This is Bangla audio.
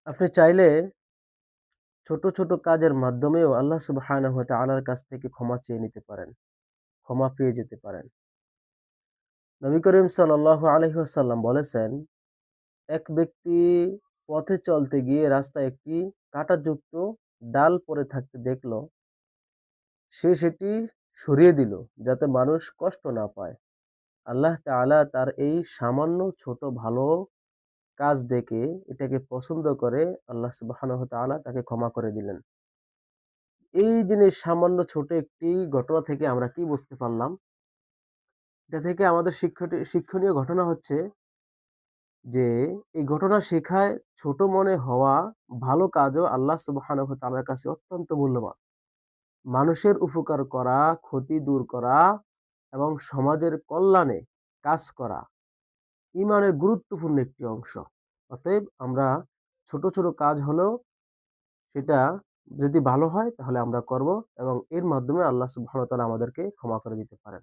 আপনি চাইলে ছোট, ছোট কাজের মাধ্যমেও আল্লাহ সুবহানাহু ওয়া তাআলার কাছ থেকে ক্ষমা চেয়ে নিতে পারেন। ক্ষমা পেয়ে যেতে পারেন। নবী করিম সাল্লাল্লাহু আলাইহি ওয়াসাল্লাম বলেছেন, এক ব্যক্তি পথে চলতে গিয়ে রাস্তায় একটি কাঁটাযুক্ত ডাল পড়ে থাকতে দেখল। সে সেটি সরিয়ে দিল যাতে মানুষ কষ্ট না পায়। আল্লাহ তাআলা তার এই সামান্য ছোট ভালো কাজ দেখে এটাকে পছন্দ করে আল্লাহ সুবহানাহু ওয়া তাআলা তাকে ক্ষমা করে দিলেন। এই জিনিস সামান্য ছোট একটি ঘটনা থেকে আমরা কি বুঝতে পারলাম? এটা থেকে আমাদের শিক্ষণীয় ঘটনা হচ্ছে যে এই ঘটনা শেখায় ছোট মনে হওয়া ভালো কাজও আল্লাহ সুবহানাহু ওয়া তাআলার কাছে অত্যন্ত মূল্যবান। মানুষের উপকার করা, ক্ষতি দূর করা এবং সমাজের কল্যাণে কাজ করা ঈমানের গুরুত্বপূর্ণ একটি অংশ। অতএব আমরা ছোট, ছোট কাজ হলেও সেটা যদি ভালো হয় তাহলে আমরা করব এবং এর মাধ্যমে আল্লাহ সুবহানাহু ওয়া তাআলা আমাদেরকে ক্ষমা করে দিতে পারেন।